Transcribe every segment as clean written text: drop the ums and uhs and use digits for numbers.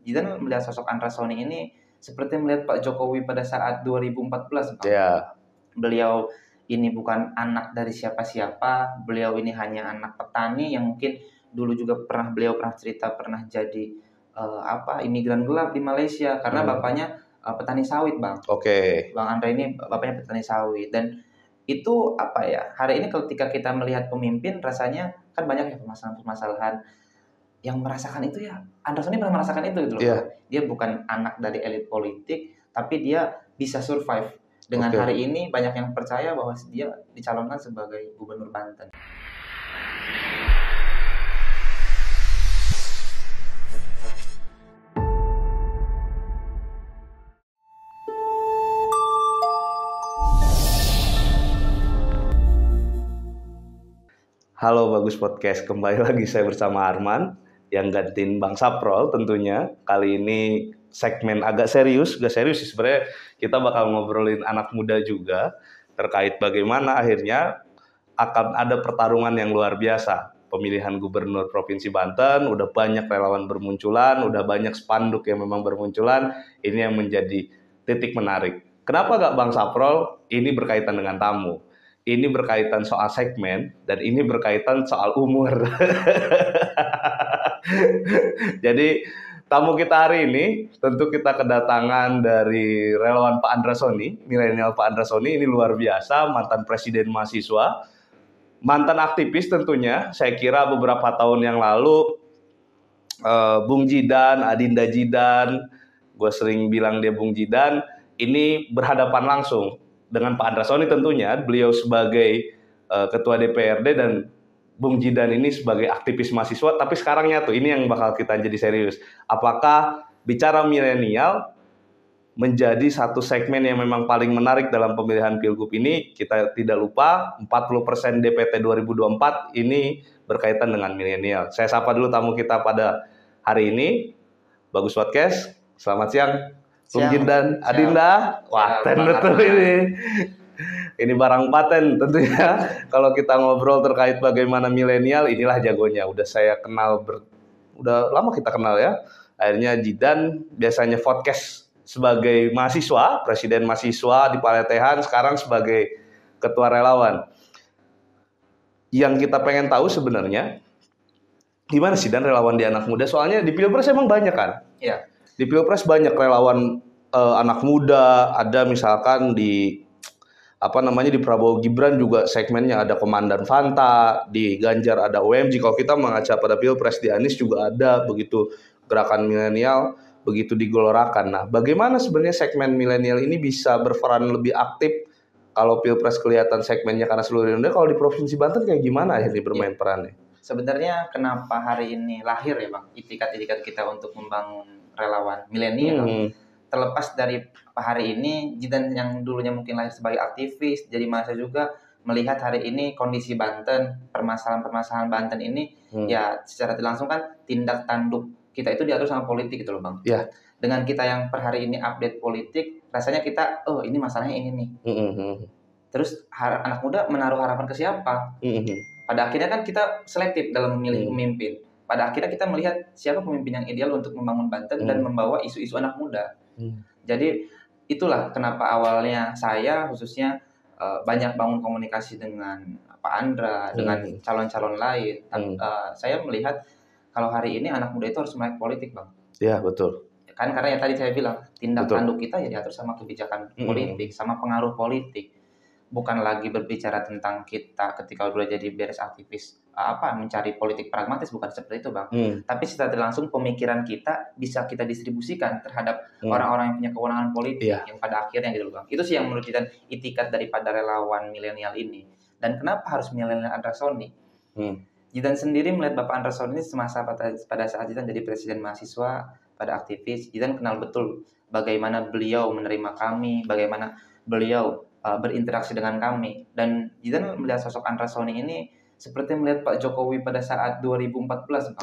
Jidan melihat sosok Andra Soni ini seperti melihat Pak Jokowi pada saat 2014, Bang. Ya. Beliau ini bukan anak dari siapa-siapa, beliau ini hanya anak petani yang mungkin dulu juga beliau pernah cerita pernah jadi imigran gelap di Malaysia karena bapaknya petani sawit, Bang. Oke. Bang Andra ini bapaknya petani sawit, dan itu hari ini ketika kita melihat pemimpin rasanya kan banyak ya permasalahan yang merasakan itu ya. Andra Soni pernah merasakan itu gitu loh. Yeah. Dia bukan anak dari elit politik, tapi dia bisa survive. Dengan hari ini banyak yang percaya bahwa dia dicalonkan sebagai gubernur Banten. Halo Bagus Podcast, kembali lagi saya bersama Arman yang gantiin Bang Saprol tentunya. Kali ini segmen agak serius sih sebenarnya, kita bakal ngobrolin anak muda juga terkait bagaimana akhirnya akan ada pertarungan yang luar biasa. Pemilihan gubernur Provinsi Banten, udah banyak relawan bermunculan, udah banyak spanduk yang memang bermunculan. Ini yang menjadi titik menarik. Kenapa gak Bang Saprol? Ini berkaitan dengan tamu. Ini berkaitan soal segmen, dan ini berkaitan soal umur. Jadi tamu kita hari ini, tentu kita kedatangan dari relawan Pak Andra Soni, milenial Pak Andra Soni, ini luar biasa, mantan presiden mahasiswa, mantan aktivis tentunya. Saya kira beberapa tahun yang lalu, Bung Jidan, Adinda Jidan, gue sering bilang dia Bung Jidan, ini berhadapan langsung dengan Pak Andra Soni tentunya, beliau sebagai ketua DPRD dan Bung Jidan ini sebagai aktivis mahasiswa. Tapi sekarang nyatu, ini yang bakal kita jadi serius. Apakah bicara milenial menjadi satu segmen yang memang paling menarik dalam pemilihan Pilgub ini? Kita tidak lupa 40% DPT 2024 ini berkaitan dengan milenial. Saya sapa dulu tamu kita pada hari ini, Bagus Podcast. Selamat siang. Bung Jidan, Adinda, paten betul ini. Ini barang paten tentunya. Kalau kita ngobrol terkait bagaimana milenial, inilah jagonya. Udah saya kenal, udah lama kita kenal ya. Akhirnya Jidan biasanya podcast sebagai mahasiswa, presiden mahasiswa di Paletehan, sekarang sebagai ketua relawan. Yang kita pengen tahu sebenarnya, gimana sih dan relawan di anak muda? Soalnya di Pilpres emang banyak kan? Iya. Di Pilpres banyak relawan anak muda, ada misalkan di di Prabowo Gibran juga segmennya ada Komandan Fanta, di Ganjar ada OMG. Kalau kita mengaca pada Pilpres, di Anies juga ada, begitu gerakan milenial begitu digelorakan. Nah, bagaimana sebenarnya segmen milenial ini bisa berperan lebih aktif kalau Pilpres kelihatan segmennya karena seluruh Indonesia? Kalau di Provinsi Banten kayak gimana akhirnya bermain perannya? Sebenarnya kenapa hari ini lahir ya Bang, itikat-itikat kita untuk membangun relawan milenial, terlepas dari hari ini Jidan yang dulunya mungkin lahir sebagai aktivis, jadi mahasiswa juga melihat hari ini kondisi Banten, permasalahan Banten ini, ya secara langsung kan tindak tanduk kita itu diatur sama politik gitu loh Bang. Yeah. Dengan kita yang per hari ini update politik, rasanya kita, oh ini masalahnya ini nih. Terus anak muda menaruh harapan ke siapa? Pada akhirnya kan kita selektif dalam memilih pemimpin. Pada akhirnya kita melihat siapa pemimpin yang ideal untuk membangun Banten dan membawa isu-isu anak muda. Jadi itulah kenapa awalnya saya khususnya banyak bangun komunikasi dengan Pak Andra, dengan calon-calon lain. Saya melihat kalau hari ini anak muda itu harus melek politik, Bang. Iya, betul. Kan karena yang tadi saya bilang, tindak tanduk kita ya diatur sama kebijakan politik, sama pengaruh politik. Bukan lagi berbicara tentang kita ketika udah jadi beres aktivis mencari politik pragmatis, bukan seperti itu Bang. Tapi secara langsung pemikiran kita bisa kita distribusikan terhadap orang-orang yang punya kewenangan politik yang pada akhirnya gitu Bang. Itu sih yang menurut kita itikat daripada relawan milenial ini. Dan kenapa harus milenial Andra Soni? Jidan sendiri melihat Bapak Andra Soni ini semasa pada saat Jidan jadi presiden mahasiswa, pada aktivis, Jidan kenal betul bagaimana beliau menerima kami, bagaimana beliau berinteraksi dengan kami. Dan Jidan melihat sosok Andra Soni ini seperti melihat Pak Jokowi pada saat 2014.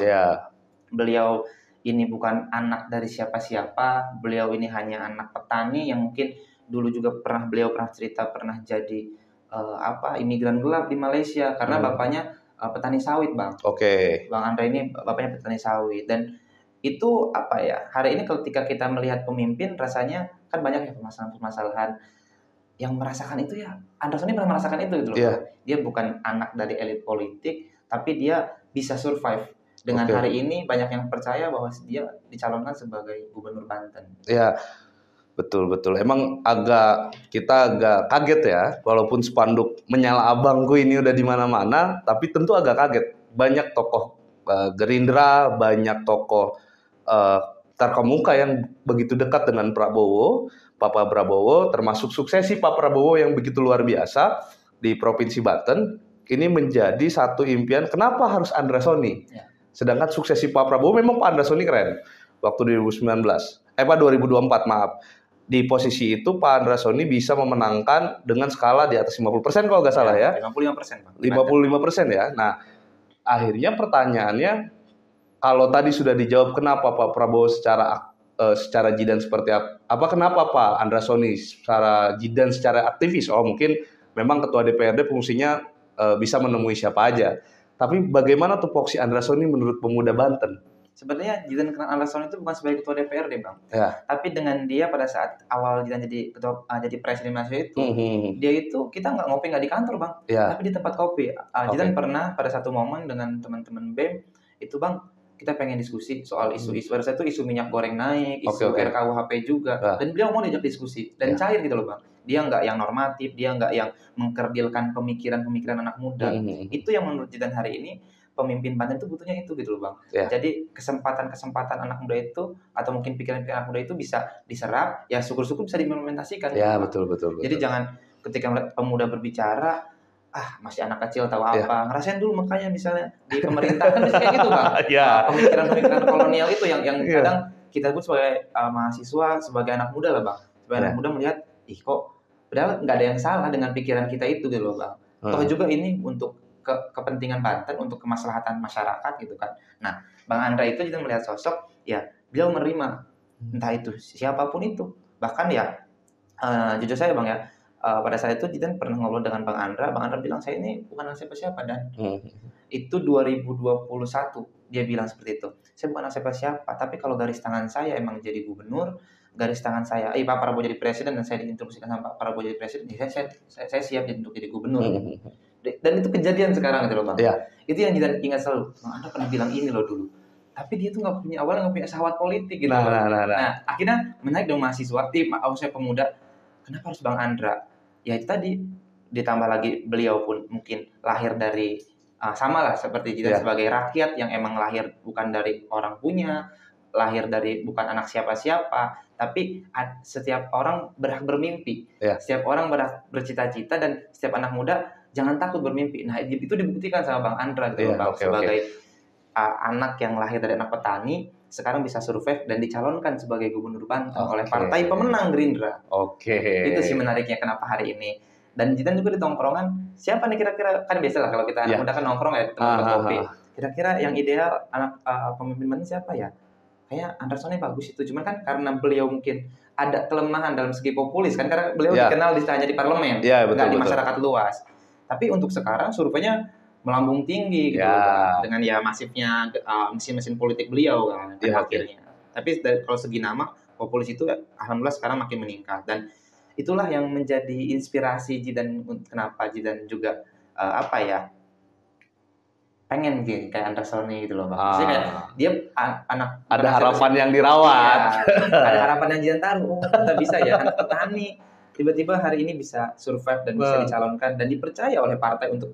Beliau ini bukan anak dari siapa-siapa, beliau ini hanya anak petani yang mungkin dulu juga beliau pernah cerita pernah jadi imigran gelap di Malaysia karena bapaknya petani sawit Bang. Oke. Bang Andra ini bapaknya petani sawit, dan itu apa ya? Hari ini ketika kita melihat pemimpin, rasanya kan banyak ya permasalahan-permasalahan yang merasakan itu ya. Anderson ini pernah merasakan itu gitu loh. Iya. Dia bukan anak dari elit politik, tapi dia bisa survive. Dengan Oke. hari ini banyak yang percaya bahwa dia dicalonkan sebagai gubernur Banten. Ya, betul. Emang kita agak kaget ya, walaupun spanduk menyala abangku ini udah di mana-mana, tapi tentu agak kaget. Banyak tokoh Gerindra, banyak tokoh terkemuka yang begitu dekat dengan Pak Prabowo, termasuk suksesi Pak Prabowo yang begitu luar biasa di Provinsi Banten, ini menjadi satu impian. Kenapa harus Andra Soni? Ya. Sedangkan suksesi Pak Prabowo memang Pak Andra Soni keren. Waktu 2024 maaf. Di posisi itu Pak Andra Soni bisa memenangkan dengan skala di atas 50% kalau nggak salah ya. 55%, Bang. 55% ya. Nah, akhirnya pertanyaannya, kalau tadi sudah dijawab kenapa Pak Prabowo secara jidan seperti apa, kenapa Pak Andra Soni secara jidan secara aktivis? Oh, mungkin memang ketua DPRD fungsinya bisa menemui siapa aja. Tapi bagaimana tupoksi Andra Soni menurut pemuda Banten? Sebenarnya Jidan kenal Anderson itu bukan sebagai ketua DPRD, Bang. Ya. Tapi dengan dia pada saat awal Jidan jadi presiden Malaysia itu, dia itu kita nggak ngopi nggak di kantor, Bang. Ya. Tapi di tempat kopi. Jidan pernah pada satu momen dengan teman-teman BEM itu, Bang, kita pengen diskusi soal isu-isu. Pada saat itu isu minyak goreng naik, isu RKUHP juga. Dan beliau mau diajak diskusi dan cair gitu loh, Bang. Dia nggak yang normatif, dia nggak yang mengkerdilkan pemikiran anak muda. Itu yang menurut Jidan hari ini pemimpin Banten itu butuhnya itu gitu loh, Bang. Ya. Jadi kesempatan anak muda itu atau mungkin pikiran-pikiran anak muda itu bisa diserap, ya syukur-syukur bisa diimplementasikan. Ya, betul. Jadi jangan ketika pemuda berbicara, masih anak kecil tahu apa. Ngerasain dulu makanya misalnya di pemerintahan bisa kayak gitu, Bang. Pemikiran-pemikiran kolonial itu yang kadang kita pun sebagai mahasiswa, sebagai anak muda lah, Bang. Sebagai anak muda melihat, kok padahal nggak ada yang salah dengan pikiran kita itu gitu loh, Bang. Toh juga ini untuk kepentingan Banten, untuk kemaslahatan masyarakat gitu kan. Nah, Bang Andra itu juga melihat sosok, ya beliau menerima entah itu siapapun itu. Bahkan ya jujur saya, Bang ya, pada saat itu Jidan pernah ngobrol dengan Bang Andra bilang saya ini bukan siapa-siapa, dan itu 2021 dia bilang seperti itu. Saya bukan siapa-siapa, tapi kalau garis tangan saya emang jadi gubernur, garis tangan saya, Pak Prabowo jadi presiden dan saya diinstruksikan sama Pak Prabowo jadi presiden, ya saya siap untuk jadi gubernur. Dan itu kejadian sekarang gitu loh, Bang. Ya. Itu yang kita ingat selalu. Bang Anda pernah bilang ini loh dulu. Tapi dia tuh awalnya nggak punya sahabat politik gitu. Nah, akhirnya menaik dong mahasiswa, saya pemuda. Kenapa harus Bang Andra? Ya itu tadi, ditambah lagi beliau pun mungkin lahir dari sama lah seperti kita sebagai rakyat yang emang lahir bukan dari orang punya, lahir dari bukan anak siapa-siapa, tapi setiap orang berhak bermimpi. Setiap orang berhak bercita-cita, dan setiap anak muda jangan takut bermimpi. Nah, itu dibuktikan sama Bang Andra gitu, Bang. Sebagai anak yang lahir dari anak petani, sekarang bisa survive dan dicalonkan sebagai gubernur Banten oleh partai pemenang Gerindra. Itu sih menariknya kenapa hari ini. Dan Jidan juga di tongkrongan, siapa nih kira-kira, kan biasa lah kalau kita anak muda kan nongkrong ya, teman kopi. Kira-kira yang ideal anak pemimpin Banten siapa ya? Kayak Andersonnya bagus itu, cuman kan karena beliau mungkin ada kelemahan dalam segi populis kan, karena beliau dikenal hanya di parlemen, nggak di masyarakat luas. Tapi untuk sekarang surveinya melambung tinggi gitu, dengan masifnya mesin-mesin politik beliau kan akhirnya. Tapi kalau segi nama, populis itu alhamdulillah sekarang makin meningkat, dan itulah yang menjadi inspirasi Jidan, kenapa Jidan juga pengen kayak Anderson gitu loh, Bang. Maksudnya kayak dia anak ada harapan yang dirawat. Ada harapan yang Jidan taruh. Kita bisa ya, anak petani tiba-tiba hari ini bisa survive dan bisa dicalonkan dan dipercaya oleh partai untuk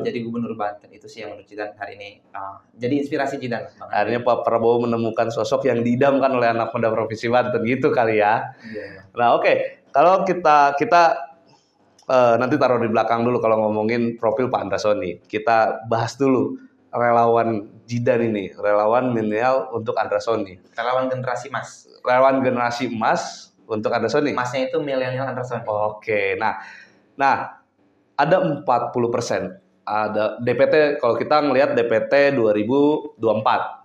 jadi gubernur Banten. Itu sih yang menurut Jidan hari ini jadi inspirasi Jidan. Akhirnya Pak Prabowo menemukan sosok yang diidamkan oleh anak muda Provinsi Banten gitu kali ya. Nah, kalau kita nanti taruh di belakang dulu kalau ngomongin profil Pak Andra Soni. Kita bahas dulu relawan Jidan ini, relawan milenial untuk Andra Soni. Relawan generasi emas. Relawan generasi emas untuk Andra Soni. Masnya itu milenial Andra Soni. Oke, nah ada 40%. Ada DPT, kalau kita ngelihat DPT 2024.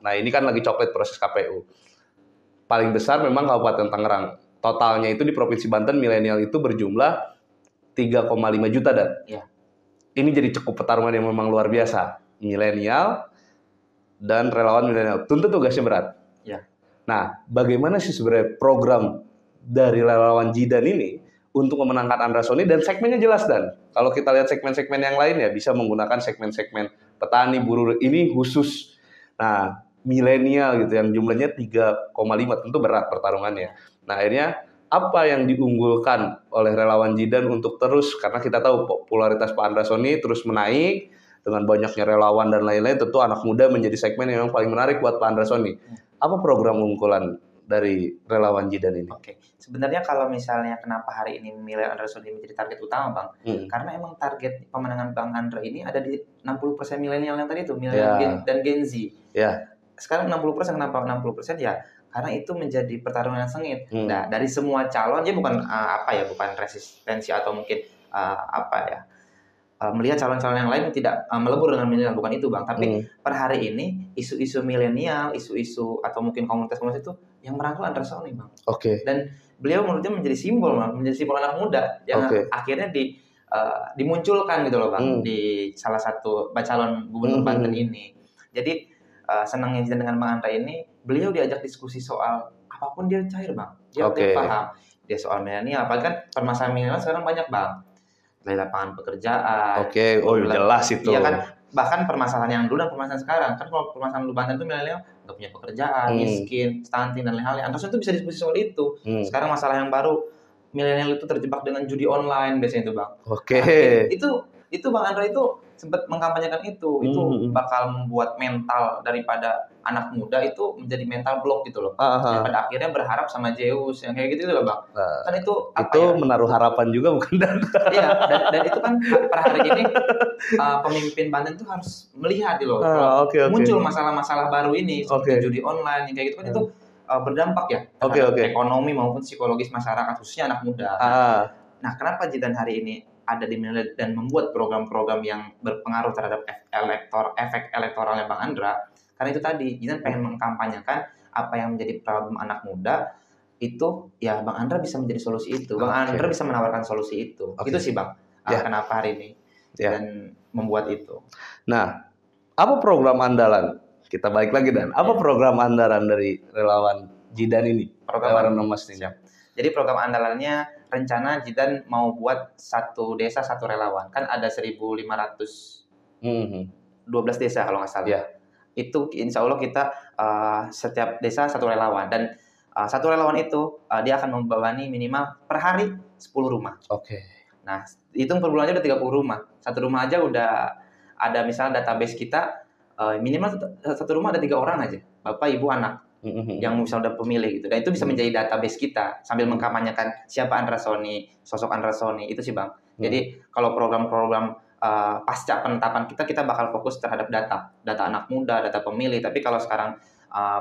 Nah, ini kan lagi coklat proses KPU. Paling besar memang Kabupaten Tangerang. Totalnya itu di Provinsi Banten milenial itu berjumlah 3,5 juta, dan ini jadi cukup pertarungan yang memang luar biasa. Milenial dan relawan milenial, tentu tugasnya berat. Ya. Nah, bagaimana sih sebenarnya program dari relawan Jidan ini untuk memenangkan Andra Sony, dan segmennya jelas, dan kalau kita lihat segmen-segmen yang lain ya bisa menggunakan segmen-segmen petani, buruh, ini khusus. Nah, milenial gitu yang jumlahnya 3,5, tentu berat pertarungannya. Nah, akhirnya apa yang diunggulkan oleh relawan Jidan untuk terus, karena kita tahu popularitas Pak Andra Sony terus menaik dengan banyaknya relawan dan lain-lain, tentu anak muda menjadi segmen yang paling menarik buat Pak Andra Sony. Apa program unggulan dari relawan Jidan ini? Oke, sebenarnya kalau misalnya kenapa hari ini milenial Andra Sony menjadi target utama, Bang? Karena emang target pemenangan Bang Andra ini ada di 60% milenial yang tadi itu, milenial dan Gen Z. Ya. Sekarang 60%, kenapa 60%? Ya, karena itu menjadi pertarungan yang sengit. Nah, dari semua calon, dia bukan bukan resistensi atau mungkin melihat calon-calon yang lain tidak melebur dengan milenial, bukan itu, Bang. Tapi per hari ini isu-isu milenial, isu-isu atau mungkin komunitas-komunitas itu yang merangkul Andra Sony, Bang. Oke. Dan beliau menurutnya menjadi simbol, Bang, menjadi simbol anak muda yang akhirnya dimunculkan gitu loh, Bang, di salah satu calon gubernur Banten ini. Jadi senangnya dengan Bang Andra ini, beliau diajak diskusi soal apapun dia cair, Bang. Dia paham. Dia soal milenial, apalagi kan permasalahan milenial sekarang banyak, Bang. Dari lapangan pekerjaan. Jelas itu. Iya kan, bahkan permasalahan yang dulu dan permasalahan sekarang. Kan kalau permasalahan dulu Banten itu milenial nggak punya pekerjaan, miskin, stunting dan lain-lain. Andra Sony itu bisa diskusi soal itu. Sekarang masalah yang baru, milenial itu terjebak dengan judi online biasanya itu, Bang. Itu Bang Andra itu sempat mengkampanyekan itu bakal membuat mental daripada anak muda itu menjadi mental block gitu loh. Dan pada akhirnya berharap sama Zeus yang kayak gitu loh, Bang. Kan itu menaruh harapan juga, bukan? Iya, dan itu kan per hari ini pemimpin Banten itu harus melihat gitu loh. Muncul masalah-masalah baru ini seperti judi online yang kayak gitu kan, itu berdampak ya terhadap ekonomi maupun psikologis masyarakat, khususnya anak muda. Nah, kenapa Jidan hari ini ada di milenial dan membuat program-program yang berpengaruh terhadap efek elektoralnya Bang Andra? Karena itu tadi, Jidan pengen mengkampanyekan apa yang menjadi problem anak muda itu, ya Bang Andra bisa menjadi solusi itu. Bang Andra bisa menawarkan solusi itu. Itu sih, Bang. Kenapa hari ini dan membuat itu. Nah, apa program andalan? Kita balik lagi, Dan. Apa program andalan dari relawan Jidan ini? Program Emas ini. Jadi program andalannya, rencana Jidan mau buat satu desa satu relawan. Kan ada 1.512 desa kalau nggak salah. Itu insya Allah kita setiap desa satu relawan. Dan satu relawan itu dia akan membebani minimal per hari 10 rumah. Nah, hitung per bulannya udah 30 rumah. Satu rumah aja udah ada, misalnya database kita minimal satu rumah ada 3 orang aja. Bapak, ibu, anak. Yang misalnya udah pemilih gitu. Dan itu bisa menjadi database kita sambil mengkampanyekan siapa Andra Sony, sosok Andra Sony. Itu sih, Bang. Jadi kalau program-program pasca penetapan kita bakal fokus terhadap data anak muda, data pemilih. Tapi kalau sekarang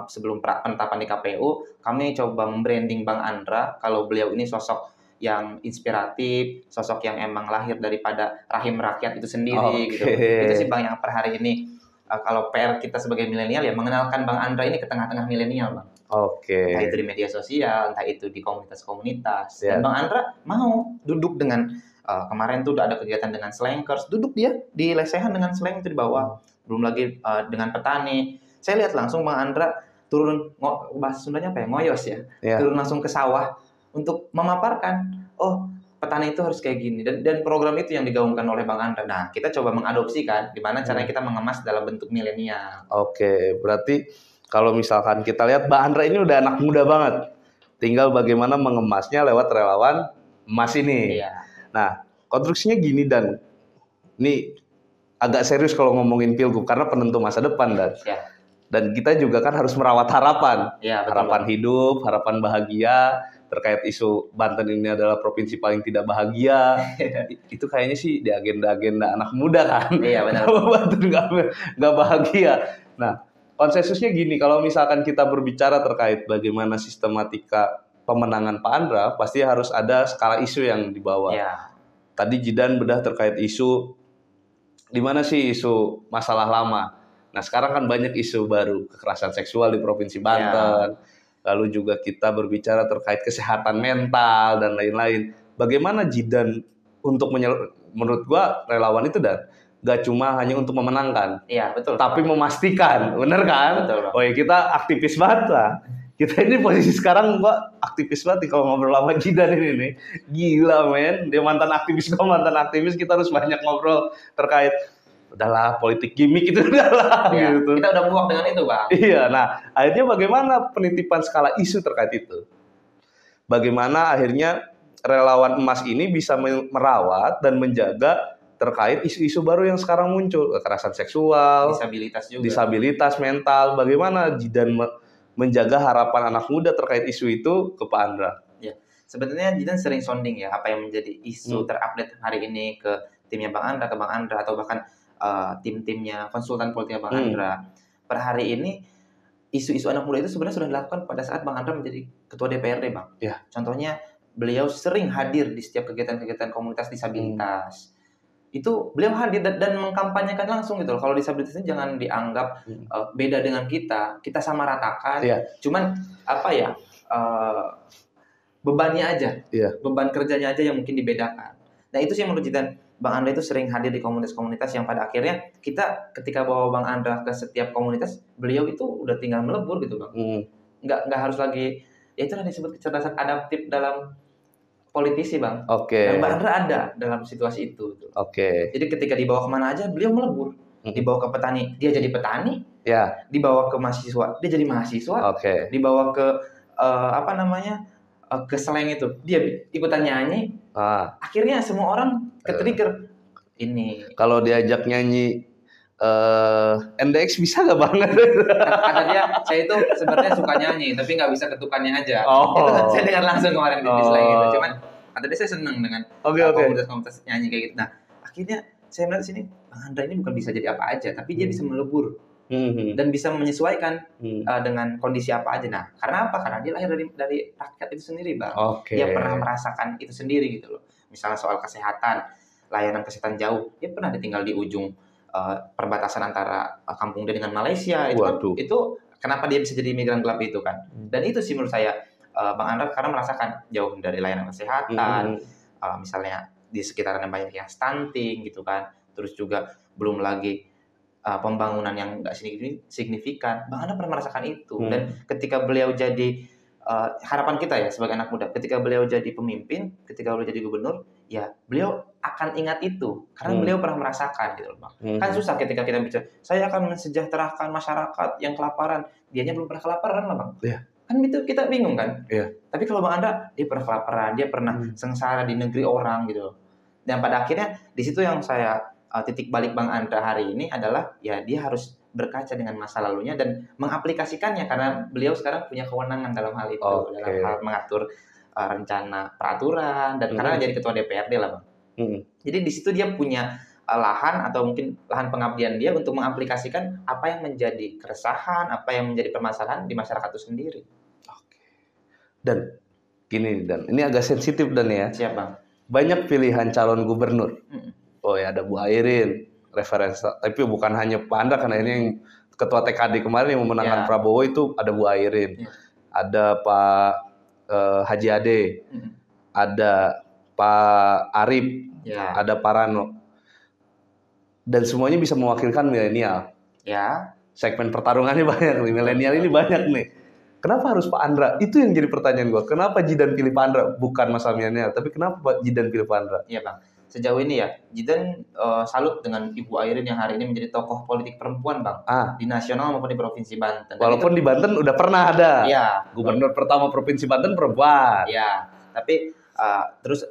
sebelum penetapan di KPU, kami coba membranding Bang Andra kalau beliau ini sosok yang inspiratif, sosok yang emang lahir daripada rahim rakyat itu sendiri gitu. Itu sih, Bang, yang per hari ini kalau PR kita sebagai milenial ya mengenalkan Bang Andra ini ke tengah-tengah milenial, Bang. Entah itu di media sosial, entah itu di komunitas-komunitas. Dan Bang Andra mau duduk dengan kemarin tuh udah ada kegiatan dengan slankers, duduk dia di lesehan dengan slang itu di bawah. Belum lagi dengan petani. Saya lihat langsung Bang Andra turun, bahasa Sundanya apa ya? Ngoyos ya. Turun langsung ke sawah untuk memaparkan, petani itu harus kayak gini, dan program itu yang digaungkan oleh Bang Andra. Nah, kita coba mengadopsikan gimana caranya kita mengemas dalam bentuk milenial. Berarti kalau misalkan kita lihat Bang Andra ini udah anak muda banget, tinggal bagaimana mengemasnya lewat relawan emas ini. Nah, konstruksinya gini, Dan ini agak serius kalau ngomongin pilgub karena penentu masa depan, dan kita juga kan harus merawat harapan, harapan hidup, harapan bahagia. Terkait isu Banten ini adalah provinsi paling tidak bahagia, itu kayaknya sih di agenda-agenda anak muda kan. Benar. Banten nggak bahagia. Nah, konsensusnya gini, kalau misalkan kita berbicara terkait bagaimana sistematika pemenangan Pak Andra, pasti harus ada skala isu yang dibawa. Tadi Jidan bedah terkait isu, di mana sih isu masalah lama. Nah, sekarang kan banyak isu baru, kekerasan seksual di Provinsi Banten. Lalu juga kita berbicara terkait kesehatan mental dan lain-lain. Bagaimana Jidan untuk menurut gua relawan itu, Dan gak cuma hanya untuk memenangkan, Iya, betul. tapi memastikan, bener kan? Betul, Bang. Oh ya, kita aktivis banget lah. Kita ini posisi sekarang gua aktivis banget nih kalau ngobrol sama Jidan ini nih. Gila men, dia mantan aktivis, gua mantan aktivis, kita harus banyak ngobrol terkait udahlah politik gimmick itu udahlah Ya, gitu. kita udah muak dengan itu, Bang. Iya, nah akhirnya bagaimana penitipan skala isu terkait itu? Bagaimana akhirnya relawan emas ini bisa merawat dan menjaga terkait isu-isu baru yang sekarang muncul, kekerasan seksual, Disabilitas juga. disabilitas mental. Bagaimana Jidan menjaga harapan anak muda terkait isu itu ke Pak Andra? Ya, sebenarnya Jidan sering sounding ya apa yang menjadi isu terupdate hari ini ke timnya Bang Andra, ke Bang Andra, atau bahkan tim-timnya konsultan politiknya Bang Andra. Per hari ini isu-isu anak muda itu sebenarnya sudah dilakukan pada saat Bang Andra menjadi ketua DPRD, Bang. Ya. Contohnya beliau sering hadir di setiap kegiatan-kegiatan komunitas disabilitas. Itu beliau hadir dan mengkampanyekan langsung gitu loh. Kalau disabilitas ini jangan dianggap beda dengan kita sama ratakan. Iya. Cuman apa ya, bebannya aja, beban kerjanya aja yang mungkin dibedakan. Nah itu sih yang menurut Jidan, Bang Andra itu sering hadir di komunitas-komunitas yang pada akhirnya kita ketika bawa Bang Andra ke setiap komunitas, beliau itu udah tinggal melebur gitu, Bang. Nggak harus lagi, ya itulah disebut kecerdasan adaptif dalam politisi, Bang. Dan Bang Andra ada dalam situasi itu. Jadi ketika dibawa kemana aja, beliau melebur. Dibawa ke petani, dia jadi petani. Dibawa ke mahasiswa, dia jadi mahasiswa. Dibawa ke ke slang itu, dia ikutan nyanyi. Akhirnya semua orang ke-trigger. Ini. Kalau diajak nyanyi NDX bisa nggak Bang? Kata dia, saya itu sebenarnya suka nyanyi, tapi nggak bisa ketukannya aja. Itu saya dengar langsung kemarin di slang itu. Cuman kata dia saya seneng dengan komunitas-komunitas nyanyi kayak gitu. Nah, akhirnya saya melihat sini, Bang Andra ini bukan bisa jadi apa aja, tapi dia bisa melebur dan bisa menyesuaikan dengan kondisi apa aja. Nah, karena apa? Karena dia lahir dari rakyat itu sendiri, Bang. Dia pernah merasakan itu sendiri gitu loh. Misalnya soal kesehatan, layanan kesehatan jauh, dia pernah ditinggal di ujung perbatasan antara kampung dia dengan Malaysia. Itu kenapa dia bisa jadi migran gelap itu kan? Dan itu sih menurut saya Bang Andra karena merasakan jauh dari layanan kesehatan, misalnya di sekitarnya banyak yang stunting gitu kan, terus juga belum lagi pembangunan yang nggak signifikan. Bang Andra pernah merasakan itu. Dan ketika beliau jadi harapan kita ya sebagai anak muda, ketika beliau jadi pemimpin, ketika beliau jadi gubernur, ya beliau akan ingat itu karena beliau pernah merasakan gitu loh, Bang. Kan susah ketika kita bicara, saya akan mensejahterakan masyarakat yang kelaparan, dianya belum pernah kelaparan lah, Bang. Kan itu kita bingung kan? Tapi kalau Bang Andra, dia pernah kelaparan, dia pernah sengsara di negeri orang gitu loh. Dan pada akhirnya di situ yang saya titik balik Bang Andra hari ini adalah ya dia harus berkaca dengan masa lalunya dan mengaplikasikannya karena beliau sekarang punya kewenangan dalam hal itu, dalam hal mengatur rencana peraturan dan karena jadi ketua DPRD lah, Bang. Jadi di situ dia punya lahan atau mungkin lahan pengabdian dia untuk mengaplikasikan apa yang menjadi keresahan, apa yang menjadi permasalahan di masyarakat itu sendiri. Dan gini, Dan ini agak sensitif Dan ya. Siap, Bang. Banyak pilihan calon gubernur. Oh ya, ada Bu Airin, referensi, tapi bukan hanya Pak Andra karena ini yang ketua TKD kemarin yang memenangkan Prabowo itu ada Bu Airin, ada Pak Haji Ade, ada Pak Arif, ada Pak Rano, dan semuanya bisa mewakilkan milenial. Segmen pertarungannya banyak nih, milenial ini banyak nih. Kenapa harus Pak Andra? Itu yang jadi pertanyaan gue. Kenapa Jidan pilih Pak Andra? Bukan masalah milenial, tapi kenapa Pak Jidan pilih Pak Andra? Iya, Bang. Sejauh ini ya, Jidan salut dengan Ibu Airin yang hari ini menjadi tokoh politik perempuan, Bang. Di nasional maupun di Provinsi Banten. Walaupun di Banten udah pernah ada. Gubernur pertama Provinsi Banten perempuan. Tapi terus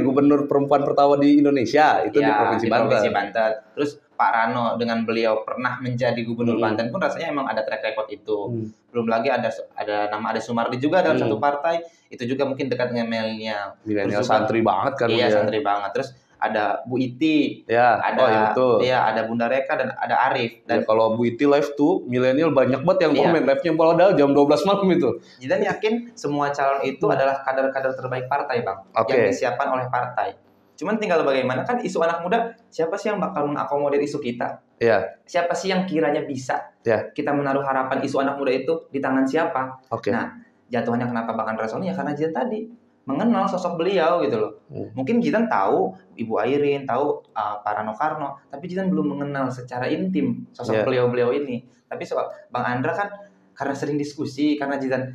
gubernur perempuan pertama di Indonesia itu di Provinsi Banten. Terus Pak Rano dengan beliau pernah menjadi gubernur Banten pun rasanya emang ada track record itu. Belum lagi ada nama Ade Sumardi juga dalam satu partai, itu juga mungkin dekat dengan milenial. Milenial santri banget kan. Iya, santri banget. Terus ada Bu Iti, ada Bunda Reka dan ada Arif. Dan kalau Bu Iti live tuh milenial banyak banget yang komen live-nya padahal jam 12 malam itu. Jidan yakin semua calon itu adalah kader-kader terbaik partai, Bang, yang disiapkan oleh partai. Cuman tinggal bagaimana kan isu anak muda, siapa sih yang bakal mengakomodir isu kita? Siapa sih yang kiranya bisa kita menaruh harapan isu anak muda itu di tangan siapa? Nah, jatuhannya kenapa Bang Andra Soni ya karena Jidan tadi mengenal sosok beliau gitu loh. Mungkin Jidan tahu Ibu Airin, tahu Pak Rano Karno, tapi Jidan belum mengenal secara intim sosok beliau-beliau ini. Tapi soal Bang Andra kan karena sering diskusi, karena Jidan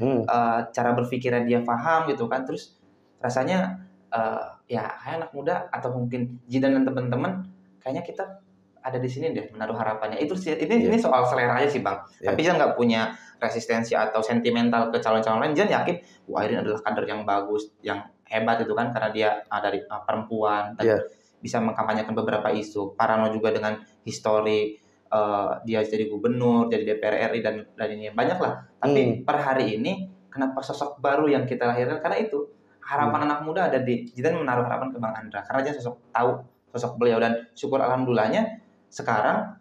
cara berpikirnya dia paham gitu kan, terus rasanya ya kayak anak muda atau mungkin Jidan dan teman-teman kayaknya kita ada di sini deh menaruh harapannya. Itu sih ini soal selera aja sih Bang. Tapi Jidan nggak punya resistensi atau sentimental ke calon-calon lain. Jidan yakin Airin adalah kader yang bagus, yang hebat itu kan karena dia dari perempuan dan bisa mengkampanyekan beberapa isu. Parano juga dengan histori dia jadi gubernur, jadi DPR RI dan ini banyak lah. Tapi per hari ini kenapa sosok baru yang kita lahirkan, karena itu harapan anak muda ada di Jidan menaruh harapan ke Bang Andra karena dia tahu sosok beliau, dan syukur alhamdulillahnya sekarang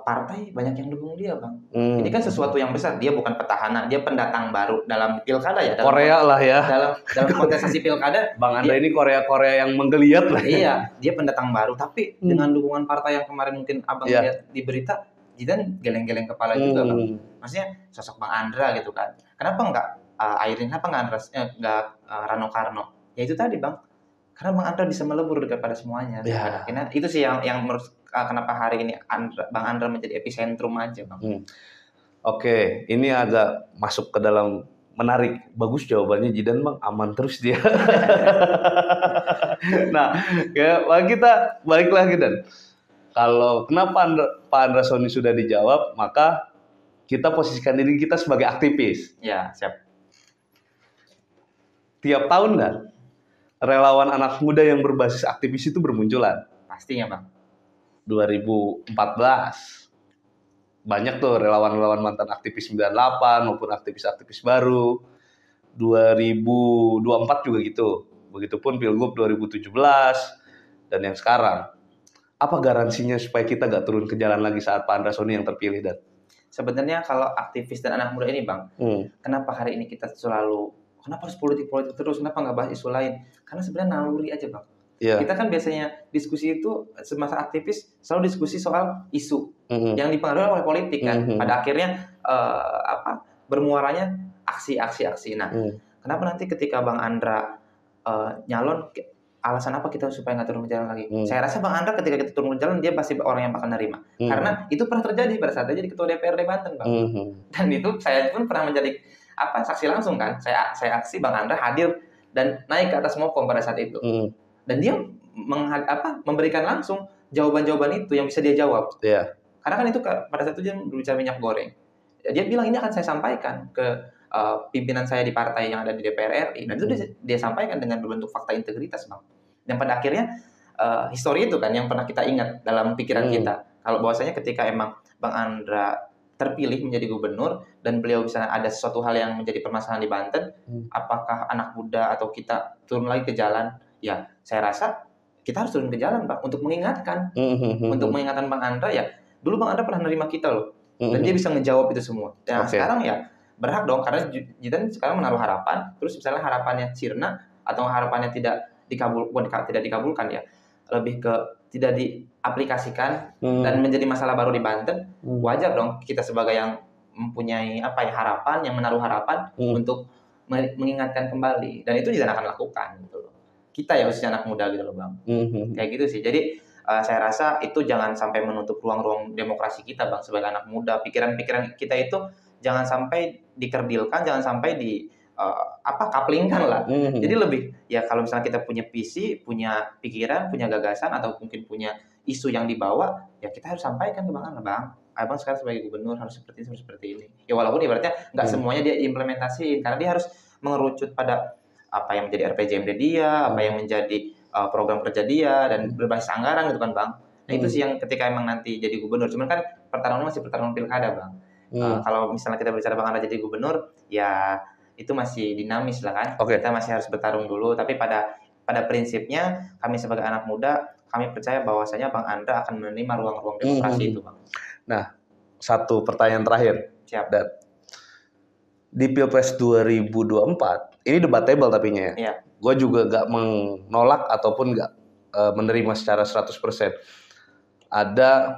partai banyak yang dukung dia Bang. Ini kan sesuatu yang besar, dia bukan petahana, dia pendatang baru dalam pilkada ya. Dalam Korea lah ya. Dalam kontestasi pilkada. Bang Andra ini Korea yang menggeliat lah. Iya, dia pendatang baru, tapi dengan dukungan partai yang kemarin mungkin Abang lihat di berita, Jidan geleng-geleng kepala juga Bang. Maksudnya sosok Bang Andra gitu kan. Kenapa enggak Airin, kenapa enggak Rano Karno? Ya itu tadi Bang. Karena Bang Andra bisa melebur kepada semuanya. Akhirnya itu sih yang menurut kenapa hari ini Bang Andra menjadi epicentrum aja Bang. Oke, ini agak masuk ke dalam menarik. Bagus jawabannya Jidan Bang, aman terus dia. Nah, ya kita balik lagi Dan. Kalau kenapa Pak Andra Soni sudah dijawab, maka kita posisikan diri kita sebagai aktivis. Ya, siap. Tiap tahun Dan, relawan anak muda yang berbasis aktivis itu bermunculan. Pastinya Bang. 2014 banyak tuh relawan-relawan mantan aktivis 98 maupun aktivis-aktivis baru. 2024 juga gitu. Begitupun Pilgub 2017 dan yang sekarang. Apa garansinya supaya kita gak turun ke jalan lagi saat Pak Andra Soni yang terpilih Dan? Sebenarnya kalau aktivis dan anak muda ini Bang, kenapa hari ini kita kenapa harus politik terus, kenapa nggak bahas isu lain? Karena sebenarnya naluri aja Bang. Kita kan biasanya diskusi itu semasa aktivis selalu diskusi soal isu yang dipengaruhi oleh politik kan. Pada akhirnya bermuaranya aksi. Nah, kenapa nanti ketika Bang Andra nyalon, alasan apa kita supaya nggak turun ke jalan lagi? Saya rasa Bang Andra ketika kita turun ke jalan, dia pasti orang yang bakal nerima. Karena itu pernah terjadi pada saat dia jadi ketua DPRD Banten Bang. Dan itu saya pun pernah menjadi saksi langsung kan. Saya aksi Bang Andra hadir dan naik ke atas mokom pada saat itu. Dan dia memberikan langsung jawaban-jawaban itu yang bisa dia jawab. Karena kan itu pada saat itu dia berbicara minyak goreng. Dia bilang ini akan saya sampaikan ke pimpinan saya di partai yang ada di DPR RI. Dan itu dia sampaikan dengan berbentuk fakta integritas Bang. Dan pada akhirnya histori itu kan yang pernah kita ingat dalam pikiran kita. Kalau bahwasanya ketika emang Bang Andra terpilih menjadi gubernur dan beliau bisa ada sesuatu hal yang menjadi permasalahan di Banten, apakah anak muda atau kita turun lagi ke jalan? Ya, saya rasa kita harus turun ke jalan Bang untuk mengingatkan. Untuk mengingatkan Bang Andra ya, dulu Bang Andra pernah nerima kita loh. Dan dia bisa ngejawab itu semua. Nah, sekarang ya berhak dong, karena Jidan sekarang menaruh harapan, terus misalnya harapannya sirna atau harapannya tidak dikabulkan ya, lebih ke tidak diaplikasikan dan menjadi masalah baru di Banten, wajar dong kita sebagai yang mempunyai harapan, yang menaruh harapan untuk mengingatkan kembali, dan itu Jidan akan lakukan gitu loh. Kita ya khususnya anak muda gitu loh Bang. Kayak gitu sih. Jadi saya rasa itu jangan sampai menutup ruang-ruang demokrasi kita Bang sebagai anak muda. Pikiran-pikiran kita itu jangan sampai dikerdilkan, jangan sampai kaplingkan lah. Jadi lebih ya kalau misalnya kita punya visi, punya pikiran, punya gagasan atau mungkin punya isu yang dibawa, ya kita harus sampaikan ke Bang Andra, Bang. Abang sekarang sebagai gubernur harus seperti ini. Ya walaupun ibaratnya nggak semuanya dia implementasiin, karena dia harus mengerucut pada apa yang menjadi RPJMD dia, apa yang menjadi program kerja dia, dan berbasis anggaran gitu kan Bang. Nah itu sih yang ketika emang nanti jadi gubernur. Cuman kan pertarungan masih pertarungan pilkada Bang. Kalau misalnya kita bicara Bang Andra jadi gubernur, ya itu masih dinamis lah kan. Kita masih harus bertarung dulu. Tapi pada prinsipnya kami sebagai anak muda, kami percaya bahwasanya Bang Andra akan menerima ruang-ruang demokrasi itu Bang. Nah, satu pertanyaan terakhir. Siap. Dan di Pilpres 2024, ini debatable tapinya ya. Iya. Gue juga gak menolak ataupun gak menerima secara 100%. Ada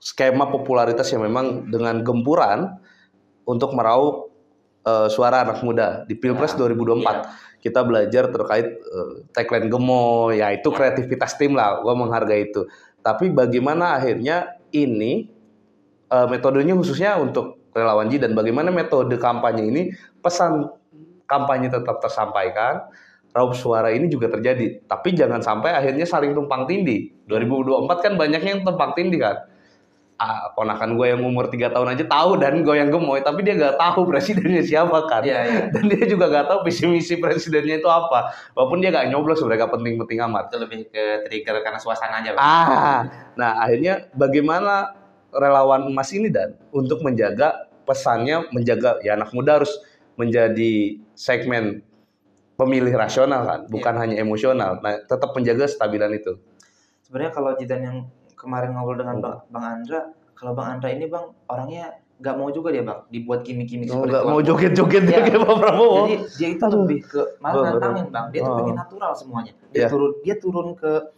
skema popularitas yang memang dengan gempuran untuk meraup suara anak muda di Pilpres Ya, 2024. Kita belajar terkait tagline gemoy, ya itu kreativitas tim lah, gua menghargai itu. Tapi bagaimana akhirnya ini metodenya khususnya untuk relawan Jidan, bagaimana metode kampanye ini, pesan kampanye tetap tersampaikan, raup suara ini juga terjadi. Tapi jangan sampai akhirnya saling tumpang tindih. 2024 kan banyaknya yang tumpang tindih kan. Ponakan gue yang umur 3 tahun aja tahu dan gue yang gemoy, tapi dia gak tahu presidennya siapa kan. Dan dia juga gak tahu visi misi presidennya itu apa. Walaupun dia gak nyoblos, mereka penting-penting amat. Itu lebih ke trigger karena suasana aja, Bang. Nah akhirnya bagaimana relawan emas ini dan untuk menjaga pesannya, menjaga ya anak muda harus menjadi segmen pemilih rasional kan, bukan hanya emosional. Nah, tetap menjaga stabilan itu. Sebenarnya kalau Jidan yang kemarin ngobrol dengan Bang Andra, kalau Bang Andra ini Bang orangnya nggak mau juga dia Bang dibuat gimmick-gimmick seperti itu. Nggak mau joget-joget ya, kayak Pak Prabowo. Jadi dia itu lebih ke malah nantangin Bang. Dia tuh pengen natural semuanya. Dia turun ke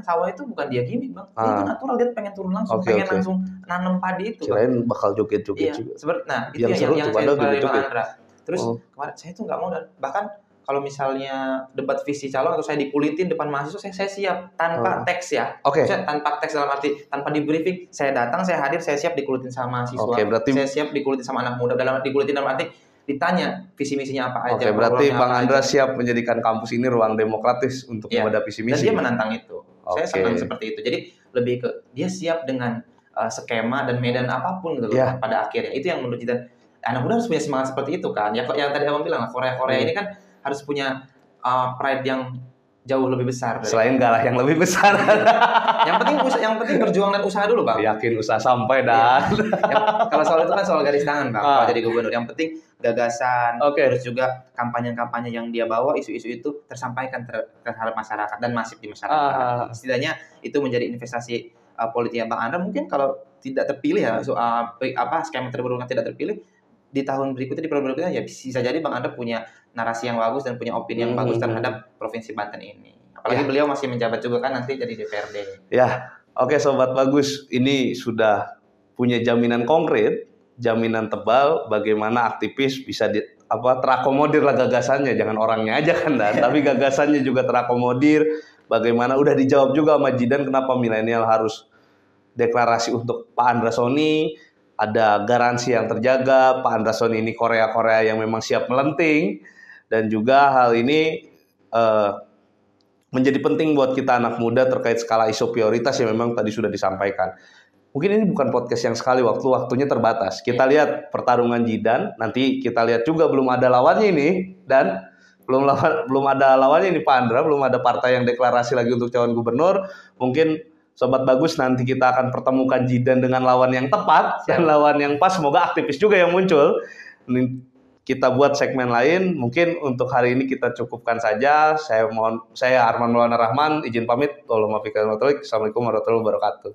sawah itu bukan dia gimmick Bang. Dia itu natural, dia pengen turun langsung, langsung nanam padi itu. Kirain bakal joget-joget juga. Nah, itu yang saya dari Bang Andra. Terus kemarin saya tuh nggak mau, dan bahkan kalau misalnya debat visi calon atau saya dikulitin depan mahasiswa, saya siap tanpa teks ya. Saya tanpa teks dalam arti tanpa di briefing, saya datang, saya hadir, saya siap dikulitin sama mahasiswa. Saya siap dikulitin sama anak muda, dikulitin dalam arti ditanya visi misinya apa aja. Berarti Bang Andra siap menjadikan kampus ini ruang demokratis untuk menghadapi visi misi. Dan dia menantang itu. Saya senang seperti itu. Jadi lebih ke dia siap dengan skema dan medan apapun gitu loh pada akhirnya. Itu yang menurut kita anak muda harus punya semangat seperti itu kan. Ya yang tadi Abang bilang, Korea ini kan harus punya pride yang jauh lebih besar. Selain galah yang lebih besar. yang penting berjuang dan usaha dulu Bang. Yakin usaha sampai dan. Kalau soal itu kan soal garis tangan Bang. Kalau jadi gubernur, yang penting gagasan, terus juga kampanye-kampanye yang dia bawa, isu-isu itu tersampaikan terhadap masyarakat dan masif di masyarakat. Setidaknya itu menjadi investasi politiknya Bang Andra. Mungkin kalau tidak terpilih ya, skema terburuknya tidak terpilih, di tahun berikutnya, di periode berikutnya ya bisa jadi Bang Andra punya narasi yang bagus dan punya opini yang bagus terhadap Provinsi Banten ini. Apalagi beliau masih menjabat juga kan nanti jadi DPRD. Oke Sobat Bagus, ini sudah punya jaminan konkret, jaminan tebal bagaimana aktivis bisa terakomodir lah gagasannya, jangan orangnya aja kan tapi gagasannya juga terakomodir. Bagaimana udah dijawab juga sama Jidan kenapa milenial harus deklarasi untuk Pak Andra Soni. Ada garansi yang terjaga, Pak Andra Soni ini Korea yang memang siap melenting, dan juga hal ini menjadi penting buat kita anak muda terkait skala isu prioritas yang memang tadi sudah disampaikan. Mungkin ini bukan podcast yang sekali, waktunya terbatas. Kita lihat pertarungan Jidan, nanti kita lihat juga belum ada lawannya ini, dan belum ada lawannya ini Pak Andra, belum ada partai yang deklarasi lagi untuk calon gubernur. Mungkin Sobat Bagus, nanti kita akan pertemukan Jidan dengan lawan yang tepat dan lawan yang pas. Semoga aktivis juga yang muncul. Kita buat segmen lain. Mungkin untuk hari ini kita cukupkan saja. Saya Arman Maulana Rahman izin pamit. Assalamualaikum warahmatullahi wabarakatuh.